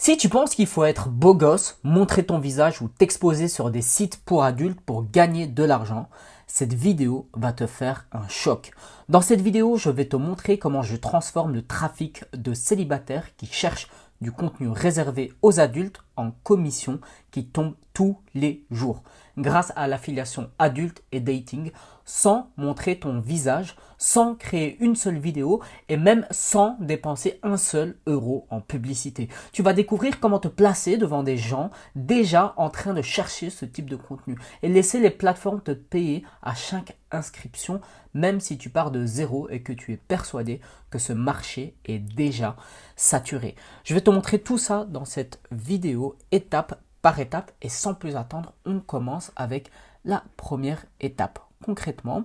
Si tu penses qu'il faut être beau gosse, montrer ton visage ou t'exposer sur des sites pour adultes pour gagner de l'argent, cette vidéo va te faire un choc. Dans cette vidéo, je vais te montrer comment je transforme le trafic de célibataires qui cherchent du contenu réservé aux adultes en commission qui tombe tous les jours grâce à l'affiliation adulte et dating sans montrer ton visage, sans créer une seule vidéo et même sans dépenser un seul euro en publicité. Tu vas découvrir comment te placer devant des gens déjà en train de chercher ce type de contenu et laisser les plateformes te payer à chaque inscription, même si tu pars de zéro et que tu es persuadé que ce marché est déjà saturé. Je vais te montrer tout ça dans cette vidéo étape par étape et sans plus attendre, on commence avec la première étape. Concrètement,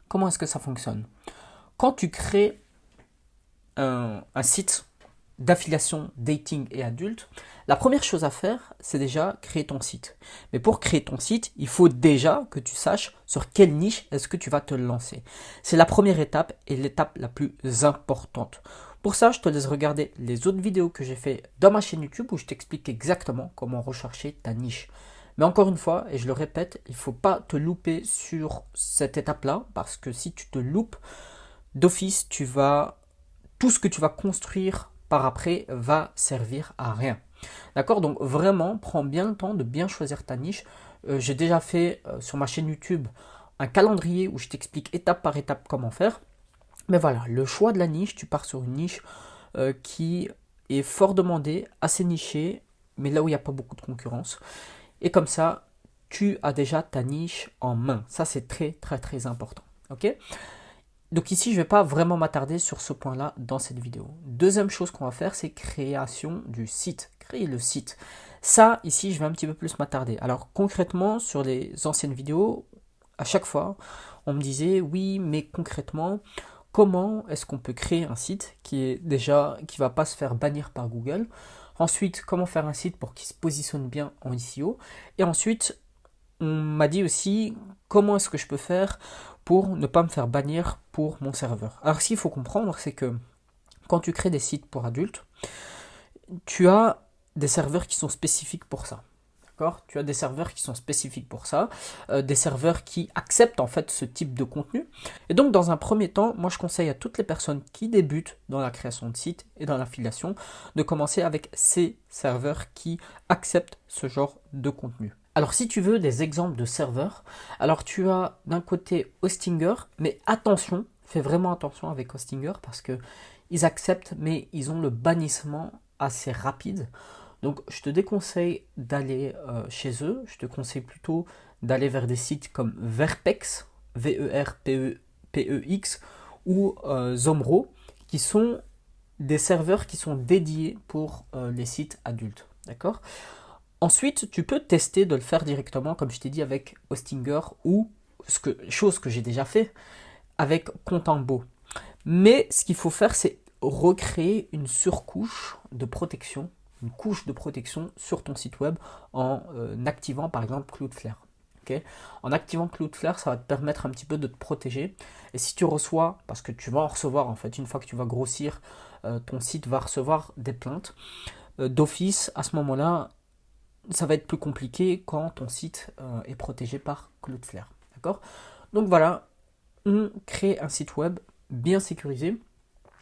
comment est-ce que ça fonctionne? Quand tu crées un site d'affiliation dating et adulte, la première chose à faire, c'est déjà créer ton site. Mais pour créer ton site, il faut déjà que tu saches sur quelle niche est-ce que tu vas te lancer. C'est la première étape et l'étape la plus importante. Pour ça, je te laisse regarder les autres vidéos que j'ai fait dans ma chaîne YouTube où je t'explique exactement comment rechercher ta niche. Mais encore une fois, et je le répète, il ne faut pas te louper sur cette étape-là parce que si tu te loupes, d'office, tout ce que tu vas construire par après va servir à rien. D'accord? Donc vraiment, prends bien le temps de bien choisir ta niche. J'ai déjà fait sur ma chaîne YouTube un calendrier où je t'explique étape par étape comment faire. Mais voilà, le choix de la niche, tu pars sur une niche qui est fort demandée, assez nichée, mais là où il n'y a pas beaucoup de concurrence. Et comme ça, tu as déjà ta niche en main. Ça, c'est très, très, très important. Ok? Donc ici, je ne vais pas vraiment m'attarder sur ce point-là dans cette vidéo. Deuxième chose qu'on va faire, c'est création du site. Créer le site. Ça, ici, je vais un petit peu plus m'attarder. Alors concrètement, sur les anciennes vidéos, à chaque fois, on me disait, oui, mais concrètement, comment est-ce qu'on peut créer un site qui va pas se faire bannir par Google? Ensuite, comment faire un site pour qu'il se positionne bien en SEO? Et ensuite, on m'a dit aussi comment est-ce que je peux faire pour ne pas me faire bannir pour mon serveur. Alors, ce qu'il faut comprendre, c'est que quand tu crées des sites pour adultes, tu as des serveurs qui sont spécifiques pour ça. D'accord? Tu as des serveurs qui sont spécifiques pour ça, des serveurs qui acceptent en fait ce type de contenu. Et donc dans un premier temps, moi je conseille à toutes les personnes qui débutent dans la création de sites et dans l'affiliation de commencer avec ces serveurs qui acceptent ce genre de contenu. Alors si tu veux des exemples de serveurs, alors tu as d'un côté Hostinger, mais attention, fais vraiment attention avec Hostinger parce que ils acceptent mais ils ont le bannissement assez rapide. Donc je te déconseille d'aller chez eux, je te conseille plutôt d'aller vers des sites comme Verpex, Verpex ou Zomro, qui sont des serveurs qui sont dédiés pour les sites adultes. D'accord? Ensuite, tu peux tester de le faire directement, comme je t'ai dit, avec Hostinger ou chose que j'ai déjà fait avec Contempo. Mais ce qu'il faut faire, c'est recréer une surcouche de protection, une couche de protection sur ton site web en activant par exemple Cloudflare. Okay? En activant Cloudflare, ça va te permettre un petit peu de te protéger. Et si tu reçois, parce que tu vas en recevoir en fait, une fois que tu vas grossir, ton site va recevoir des plaintes d'office. À ce moment-là, ça va être plus compliqué quand ton site est protégé par Cloudflare. D'accord? Donc voilà, on crée un site web bien sécurisé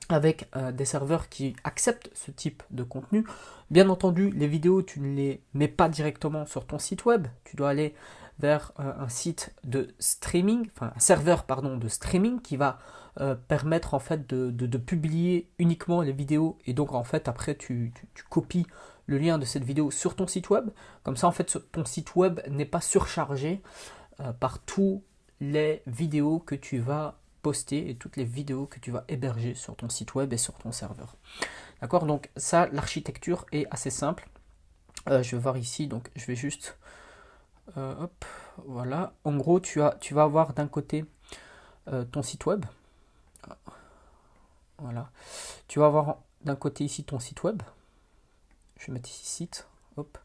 avec des serveurs qui acceptent ce type de contenu. Bien entendu, les vidéos, tu ne les mets pas directement sur ton site web. Tu dois aller vers un site de streaming, enfin un serveur pardon, de streaming qui va permettre en fait de publier uniquement les vidéos et donc en fait après tu copies le lien de cette vidéo sur ton site web. Comme ça en fait ton site web n'est pas surchargé par tous les vidéos que tu vas poster et toutes les vidéos que tu vas héberger sur ton site web et sur ton serveur. D'accord? Donc ça, l'architecture est assez simple. Je vais voir ici, donc je vais juste... hop, voilà. En gros, tu vas avoir d'un côté ton site web. Voilà. Tu vas avoir d'un côté ici ton site web. Je vais mettre ici site. Hop.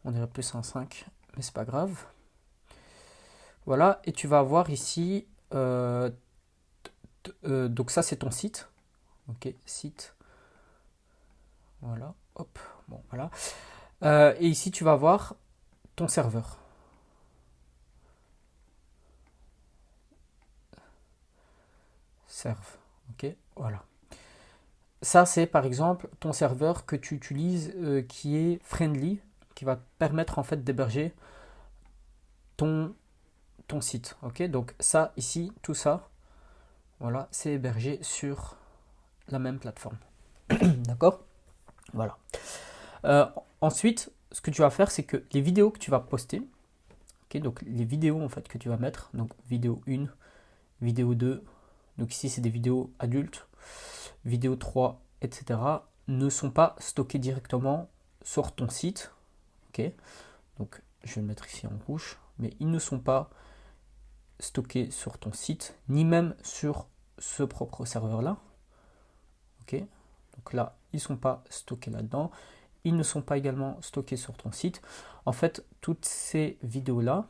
On dirait plus un 5, mais c'est pas grave. Voilà. Et tu vas avoir ici... donc ça c'est ton site. Ok, site. Voilà. Hop. Bon, Voilà. Et ici, tu vas voir ton serveur. Serve. Ok, voilà. Ça, c'est par exemple ton serveur que tu utilises qui est friendly, qui va te permettre en fait d'héberger ton, ton site. Ok, donc ça, ici, tout ça, voilà, c'est hébergé sur la même plateforme. D'accord? Voilà. Ensuite, ce que tu vas faire, c'est que les vidéos que tu vas poster, ok, donc les vidéos en fait que tu vas mettre, donc vidéo 1, vidéo 2, donc ici c'est des vidéos adultes, vidéo 3, etc., ne sont pas stockées directement sur ton site. Ok, donc je vais le mettre ici en rouge, mais ils ne sont pas stockés sur ton site, ni même sur ce propre serveur là. Ok, donc là, ils ne sont pas stockés là-dedans. Ils ne sont pas également stockés sur ton site. En fait, toutes ces vidéos-là,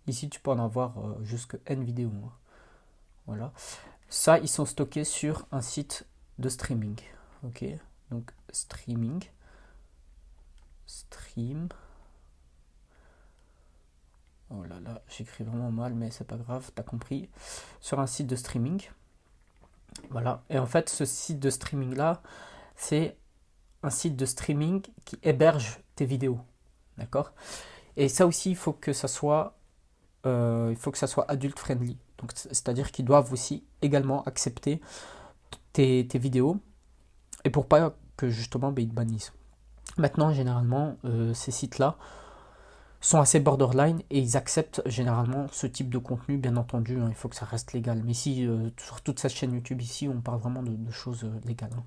ici tu peux en avoir jusque N vidéos. Hein. Voilà. Ça, ils sont stockés sur un site de streaming. Ok, donc streaming, stream. Oh là là, j'écris vraiment mal, mais c'est pas grave, t'as compris. Sur un site de streaming. Voilà. Et en fait, ce site de streaming là, c'est un site de streaming qui héberge tes vidéos. D'accord? Et ça aussi, il faut que ça soit adulte friendly. Donc, c'est-à-dire qu'ils doivent aussi également accepter tes vidéos et pour pas que justement ils te bannissent. Maintenant, généralement, ces sites-là sont assez borderline et ils acceptent généralement ce type de contenu, bien entendu, hein, il faut que ça reste légal. Mais ici, sur toute cette chaîne YouTube ici, on parle vraiment de choses légales. Hein.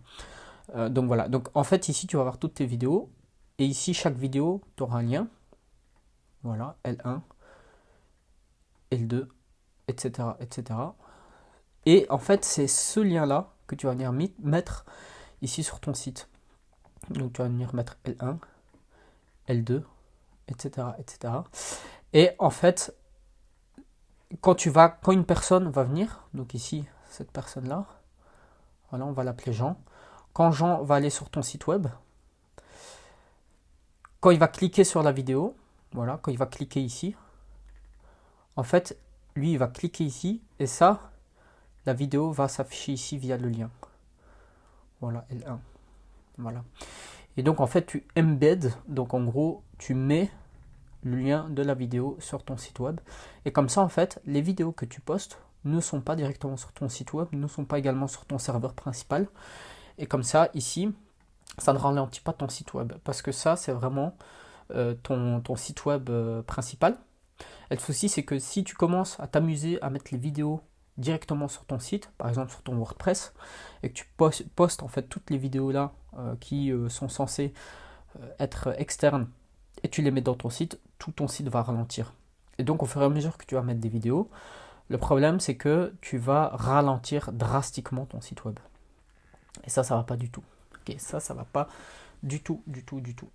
Donc voilà, donc en fait ici tu vas avoir toutes tes vidéos et ici chaque vidéo tu auras un lien, voilà, L1, L2, etc. etc. Et en fait c'est ce lien là que tu vas venir mettre ici sur ton site. Donc tu vas venir mettre L1, L2, etc. etc. Et en fait quand une personne va venir, donc ici cette personne là, voilà, on va l'appeler Jean. Quand Jean va aller sur ton site web, quand il va cliquer sur la vidéo, voilà, quand il va cliquer ici, en fait, lui, il va cliquer ici, et ça, la vidéo va s'afficher ici via le lien. Voilà, L1. Voilà. Et donc, en fait, tu embed, donc en gros, tu mets le lien de la vidéo sur ton site web. Et comme ça, en fait, les vidéos que tu postes ne sont pas directement sur ton site web, ne sont pas également sur ton serveur principal. Et comme ça, ici, ça ne ralentit pas ton site web. Parce que ça, c'est vraiment ton site web principal. Et le souci, c'est que si tu commences à t'amuser à mettre les vidéos directement sur ton site, par exemple sur ton WordPress, et que tu postes en fait toutes les vidéos là qui sont censées être externes, et tu les mets dans ton site, tout ton site va ralentir. Et donc au fur et à mesure que tu vas mettre des vidéos, le problème c'est que tu vas ralentir drastiquement ton site web. Et ça va pas du tout. Ok, ça va pas du tout, du tout, du tout.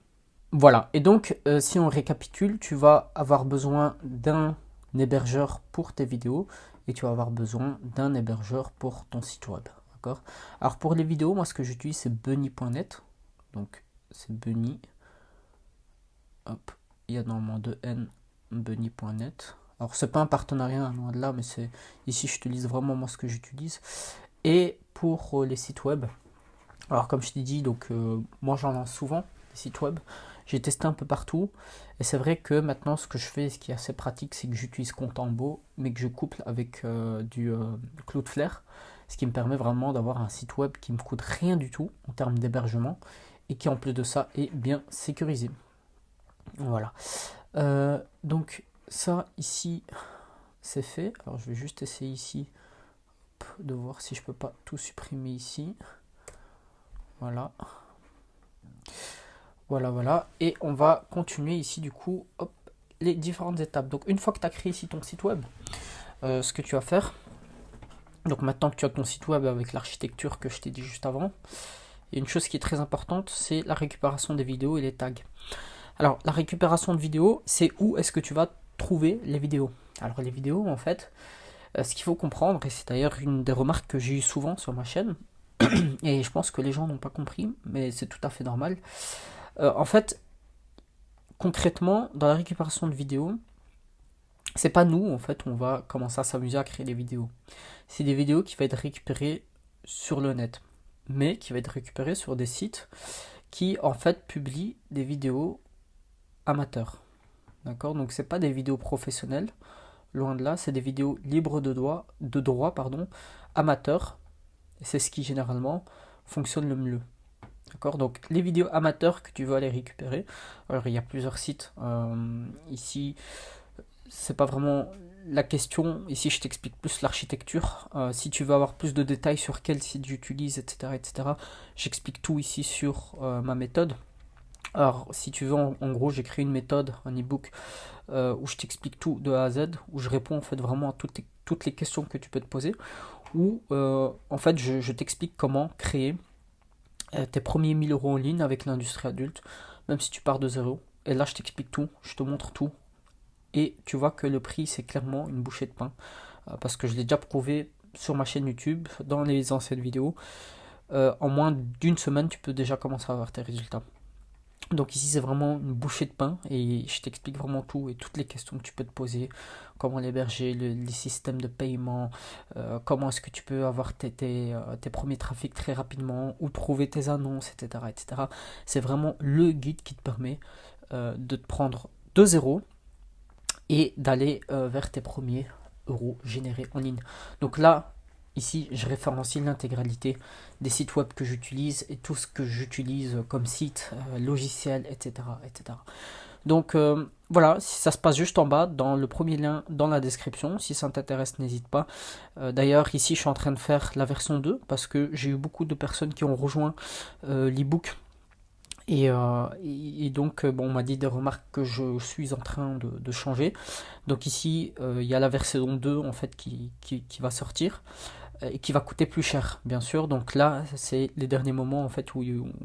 Voilà, et donc si on récapitule, tu vas avoir besoin d'un hébergeur pour tes vidéos et tu vas avoir besoin d'un hébergeur pour ton site web. D'accord? Alors pour les vidéos, moi ce que j'utilise c'est bunny.net. Donc c'est bunny. Hop, il y a normalement 2N, bunny.net. Alors c'est pas un partenariat, loin de là, mais c'est ici j'utilise vraiment moi ce que j'utilise. Et pour les sites web, alors comme je t'ai dit, donc moi j'en lance souvent des sites web. J'ai testé un peu partout et c'est vrai que maintenant ce que je fais, ce qui est assez pratique, c'est que j'utilise Contempo mais que je couple avec du Cloudflare, ce qui me permet vraiment d'avoir un site web qui me coûte rien du tout en termes d'hébergement et qui en plus de ça est bien sécurisé. Voilà. Donc ça ici c'est fait. Alors je vais juste essayer ici de voir si je peux pas tout supprimer ici. Voilà. Voilà, voilà. Et on va continuer ici du coup hop, les différentes étapes. Donc une fois que tu as créé ici ton site web, ce que tu vas faire, donc maintenant que tu as ton site web avec l'architecture que je t'ai dit juste avant, il y a une chose qui est très importante, c'est la récupération des vidéos et les tags. Alors la récupération de vidéos, c'est où est-ce que tu vas trouver les vidéos. Alors les vidéos en fait, ce qu'il faut comprendre, et c'est d'ailleurs une des remarques que j'ai eu souvent sur ma chaîne, Et je pense que les gens n'ont pas compris, mais c'est tout à fait normal. En fait, concrètement, dans la récupération de vidéos, c'est pas nous, en fait, on va commencer à s'amuser à créer des vidéos. C'est des vidéos qui vont être récupérées sur le net, mais qui vont être récupérées sur des sites qui, en fait, publient des vidéos amateurs. D'accord? Donc, c'est pas des vidéos professionnelles, loin de là, c'est des vidéos libres de droit, amateurs. Et c'est ce qui, généralement, fonctionne le mieux. D'accord? Donc, les vidéos amateurs que tu veux aller récupérer, alors il y a plusieurs sites. Ici, c'est pas vraiment la question. Ici, je t'explique plus l'architecture. Si tu veux avoir plus de détails sur quel site j'utilise, etc., etc., j'explique tout ici sur ma méthode. Alors, si tu veux, en gros, j'ai créé une méthode, un ebook, où je t'explique tout de A à Z, où je réponds en fait vraiment à toutes les questions que tu peux te poser, où en fait je t'explique comment créer tes premiers 1000 € en ligne avec l'industrie adulte, même si tu pars de zéro. Et là, je t'explique tout, je te montre tout. Et tu vois que le prix, c'est clairement une bouchée de pain. Parce que je l'ai déjà prouvé sur ma chaîne YouTube, dans les anciennes vidéos. En moins d'une semaine, tu peux déjà commencer à avoir tes résultats. Donc ici, c'est vraiment une bouchée de pain. Et je t'explique vraiment tout et toutes les questions que tu peux te poser. Comment l'héberger, les systèmes de paiement. Comment est-ce que tu peux avoir tes premiers trafics très rapidement. Où trouver tes annonces, etc. etc. C'est vraiment le guide qui te permet de te prendre de zéro et d'aller vers tes premiers euros générés en ligne. Donc là, ici, je référencie l'intégralité des sites web que j'utilise et tout ce que j'utilise comme site, logiciel, etc., etc. Donc voilà, ça se passe juste en bas, dans le premier lien dans la description. Si ça t'intéresse, n'hésite pas. D'ailleurs, ici, je suis en train de faire la version 2 parce que j'ai eu beaucoup de personnes qui ont rejoint l'ebook. Et donc, bon, on m'a dit des remarques que je suis en train de changer. Donc ici, il y a la version 2 en fait qui va sortir et qui va coûter plus cher, bien sûr. Donc là, c'est les derniers moments en fait où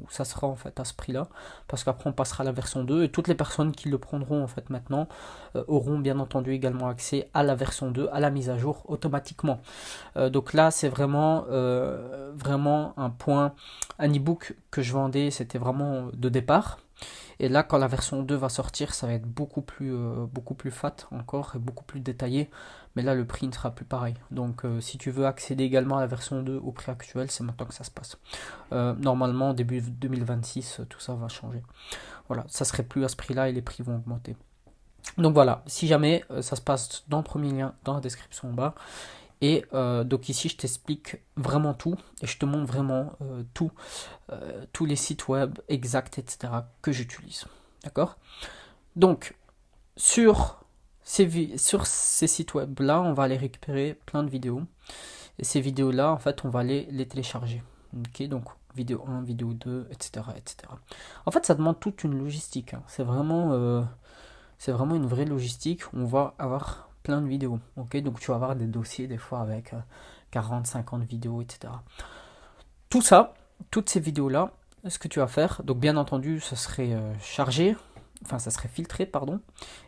ça sera en fait à ce prix-là, parce qu'après on passera à la version 2 et toutes les personnes qui le prendront en fait maintenant auront bien entendu également accès à la version 2, à la mise à jour automatiquement. Donc là, c'est vraiment un point, un ebook que je vendais, c'était vraiment de départ. Et là, quand la version 2 va sortir, ça va être beaucoup plus fat encore et beaucoup plus détaillé. Mais là, le prix ne sera plus pareil. Donc, si tu veux accéder également à la version 2 au prix actuel, c'est maintenant que ça se passe. Normalement, début 2026, tout ça va changer. Voilà, ça serait plus à ce prix-là et les prix vont augmenter. Donc voilà, si jamais ça se passe dans le premier lien, dans la description en bas. Et donc ici, je t'explique vraiment tout et je te montre vraiment tous les sites web exacts, etc. que j'utilise. D'accord? Donc, sur ces sites web là, on va aller récupérer plein de vidéos. Et ces vidéos là, en fait, on va les télécharger. Ok, donc vidéo 1, vidéo 2, etc., etc. En fait, ça demande toute une logistique. Hein. C'est vraiment une vraie logistique. On va avoir plein de vidéos. Ok, donc tu vas avoir des dossiers des fois avec 40, 50 vidéos, etc. Tout ça, toutes ces vidéos là, ce que tu vas faire, donc bien entendu, ça serait ça serait filtré, pardon.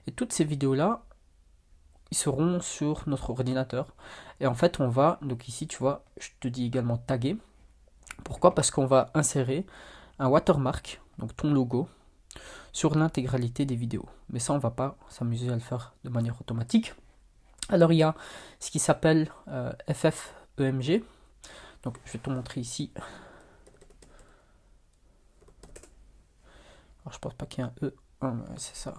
Et toutes ces vidéos là, ils seront sur notre ordinateur. Et en fait, on va, donc ici, tu vois, je te dis également taguer. Pourquoi? Parce qu'on va insérer un watermark, donc ton logo, sur l'intégralité des vidéos. Mais ça, on va pas s'amuser à le faire de manière automatique. Alors, il y a ce qui s'appelle FFEMG. Donc, je vais te montrer ici. Alors, je pense pas qu'il y ait un E. Ah, c'est ça.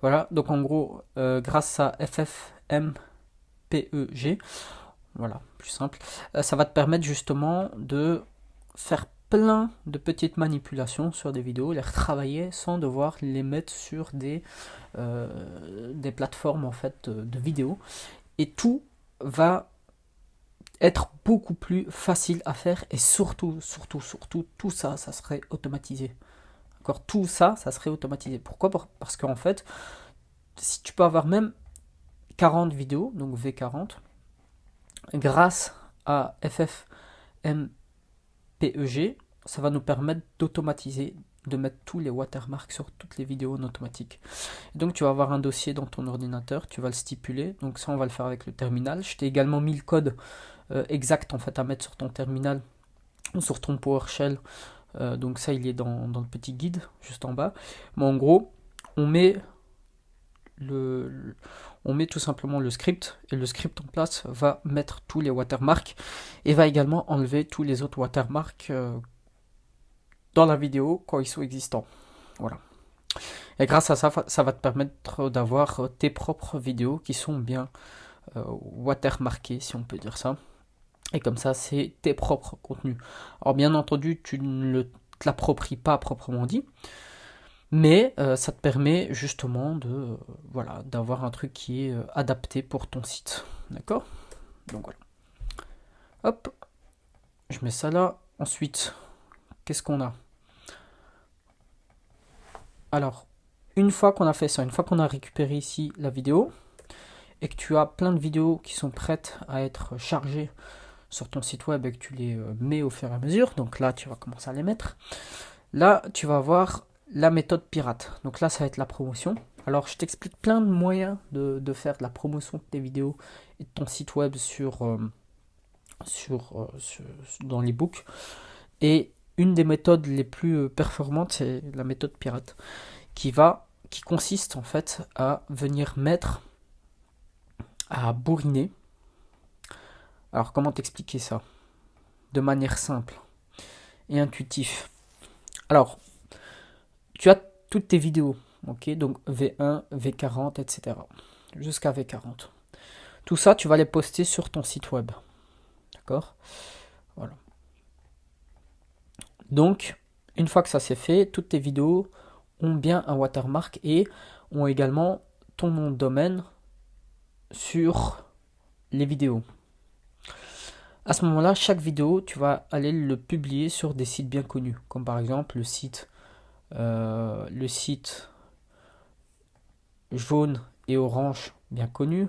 Voilà. Donc, en gros, grâce à FFmpeg, voilà, plus simple, ça va te permettre justement de faire plein de petites manipulations sur des vidéos, les retravailler sans devoir les mettre sur des plateformes en fait de vidéos. Et tout va être beaucoup plus facile à faire et surtout, tout ça, ça serait automatisé. D'accord, tout ça, ça serait automatisé. Pourquoi? Parce qu'en fait, si tu peux avoir même 40 vidéos, donc V40, grâce à FFmpeg, ça va nous permettre d'automatiser, de mettre tous les watermarks sur toutes les vidéos en automatique. Et donc tu vas avoir un dossier dans ton ordinateur, tu vas le stipuler, donc ça on va le faire avec le terminal. Je t'ai également mis le code exact en fait à mettre sur ton terminal sur ton PowerShell. Donc ça, il est dans le petit guide juste en bas. Mais en gros, on met tout simplement le script, et le script en place va mettre tous les watermarks et va également enlever tous les autres watermarks dans la vidéo quand ils sont existants. Voilà. Et grâce à ça, ça va te permettre d'avoir tes propres vidéos qui sont bien watermarkées, si on peut dire ça. Et comme ça, c'est tes propres contenus. Alors bien entendu, tu ne te l'appropries pas proprement dit, mais ça te permet justement de voilà, d'avoir un truc qui est adapté pour ton site. D'accord? Donc voilà. Hop, je mets ça là. Ensuite, qu'est-ce qu'on a? Alors, une fois qu'on a fait ça, une fois qu'on a récupéré ici la vidéo, et que tu as plein de vidéos qui sont prêtes à être chargées sur ton site web et que tu les mets au fur et à mesure, donc là tu vas commencer à les mettre, là tu vas avoir la méthode pirate. Donc là ça va être la promotion. Alors je t'explique plein de moyens de faire de la promotion de tes vidéos et de ton site web dans l'ebook. Et une des méthodes les plus performantes, c'est la méthode pirate, qui consiste en fait à venir à bourriner. Alors comment t'expliquer ça de manière simple et intuitive? Alors, tu as toutes tes vidéos, ok, donc V1, V40, etc. Jusqu'à V40. Tout ça, tu vas les poster sur ton site web. D'accord? Voilà. Donc, une fois que ça c'est fait, toutes tes vidéos ont bien un watermark et ont également ton nom de domaine sur les vidéos. À ce moment-là, chaque vidéo, tu vas aller le publier sur des sites bien connus, comme par exemple le site jaune et orange bien connu,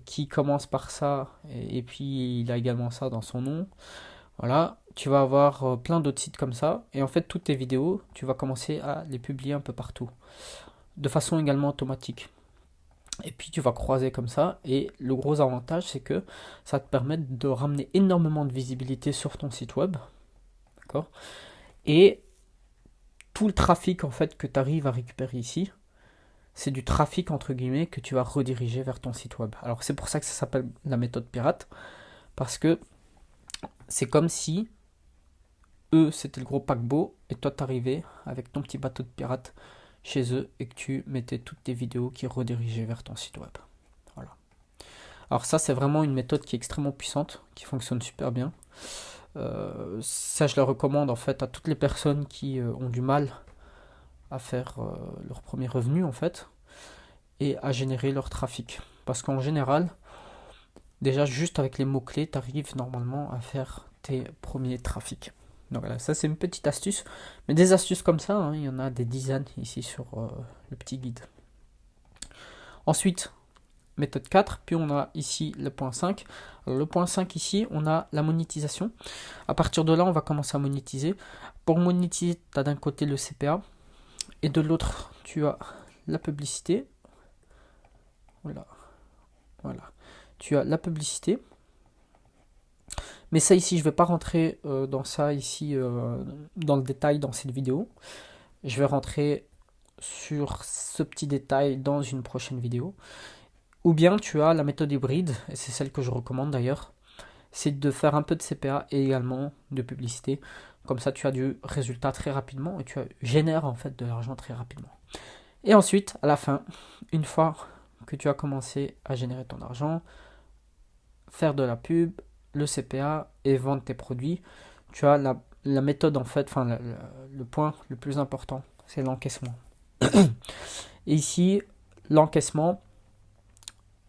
qui commence par ça, et puis il a également ça dans son nom. Voilà, tu vas avoir plein d'autres sites comme ça, et en fait toutes tes vidéos, tu vas commencer à les publier un peu partout, de façon également automatique. Et puis tu vas croiser comme ça, et le gros avantage c'est que ça te permet de ramener énormément de visibilité sur ton site web, d'accord? Et tout le trafic en fait que tu arrives à récupérer ici, c'est du trafic entre guillemets que tu vas rediriger vers ton site web. Alors c'est pour ça que ça s'appelle la méthode pirate, parce que c'est comme si eux c'était le gros paquebot et toi t'arrivais avec ton petit bateau de pirate chez eux et que tu mettais toutes tes vidéos qui redirigeaient vers ton site web. Voilà. Alors ça c'est vraiment une méthode qui est extrêmement puissante, qui fonctionne super bien. Ça je le recommande en fait à toutes les personnes qui ont du mal à faire leur premier revenu en fait et à générer leur trafic. Parce qu'en général, déjà juste avec les mots-clés, tu arrives normalement à faire tes premiers trafics. Donc voilà, ça c'est une petite astuce. Mais des astuces comme ça, hein, il y en a des dizaines ici sur le petit guide. Ensuite, méthode 4, puis on a ici le point 5. Alors, le point 5 ici, on a la monétisation. À partir de là, on va commencer à monétiser. Pour monétiser, tu as d'un côté le CPA et de l'autre, tu as la publicité. Voilà. Tu as la publicité. Mais ça ici, je ne vais pas rentrer dans ça ici, dans le détail dans cette vidéo. Je vais rentrer sur ce petit détail dans une prochaine vidéo. Ou bien tu as la méthode hybride, et c'est celle que je recommande d'ailleurs, c'est de faire un peu de CPA et également de publicité. Comme ça, tu as du résultat très rapidement et tu génères en fait de l'argent très rapidement. Et ensuite, à la fin, une fois que tu as commencé à générer ton argent, faire de la pub, le CPA et vendre tes produits, tu as la méthode en fait, enfin le point le plus important, c'est l'encaissement. Et ici, l'encaissement,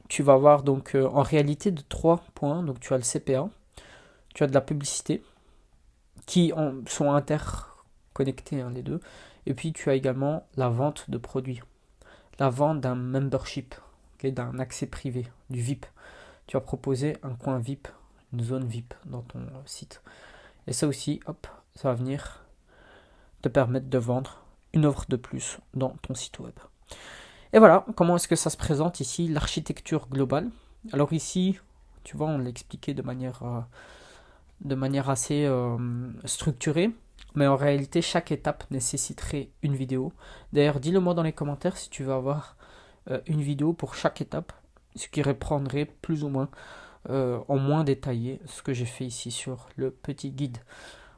tu vas avoir donc en réalité de 3 points. Donc tu as le CPA, tu as de la publicité, qui sont interconnectés hein, les deux, et puis tu as également la vente de produits, la vente d'un membership, okay, d'un accès privé, du VIP. Tu vas proposer un coin VIP, une zone VIP dans ton site. Et ça aussi, hop, ça va venir te permettre de vendre une offre de plus dans ton site web. Et voilà, comment est-ce que ça se présente ici, l'architecture globale. Alors ici, tu vois, on l'a expliqué de manière de manière assez structurée, mais en réalité, chaque étape nécessiterait une vidéo. D'ailleurs, dis-le moi dans les commentaires si tu veux avoir une vidéo pour chaque étape, ce qui reprendrait plus ou moins en moins détaillé ce que j'ai fait ici sur le petit guide.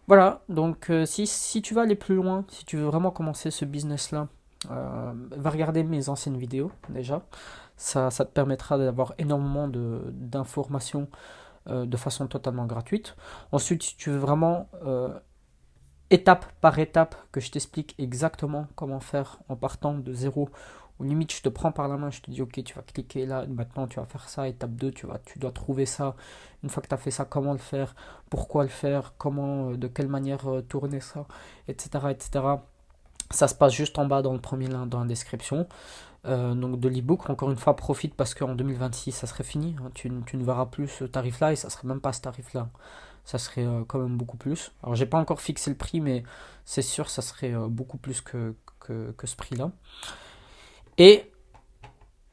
Voilà, donc si tu veux aller plus loin, si tu veux vraiment commencer ce business-là, va regarder mes anciennes vidéos déjà. Ça te permettra d'avoir énormément d'informations de façon totalement gratuite. Ensuite, si tu veux vraiment étape par étape que je t'explique exactement comment faire en partant de zéro, ou limite je te prends par la main, je te dis ok tu vas cliquer là, maintenant tu vas faire ça, étape 2, tu dois trouver ça, une fois que tu as fait ça, comment le faire, pourquoi le faire, comment, de quelle manière tourner ça, etc. etc. Ça se passe juste en bas dans le premier lien dans la description. Donc de l'ebook, encore une fois, profite parce qu'en 2026, ça serait fini. Hein. Tu ne verras plus ce tarif-là et ça serait même pas ce tarif-là. Ça serait quand même beaucoup plus. Alors j'ai pas encore fixé le prix, mais c'est sûr, ça serait beaucoup plus que ce prix-là. Et,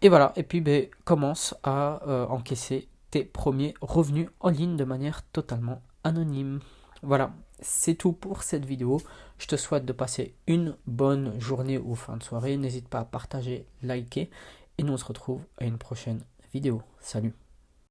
et voilà, et puis ben, commence à encaisser tes premiers revenus en ligne de manière totalement anonyme. Voilà, c'est tout pour cette vidéo. Je te souhaite de passer une bonne journée ou fin de soirée. N'hésite pas à partager, liker et nous on se retrouve à une prochaine vidéo. Salut!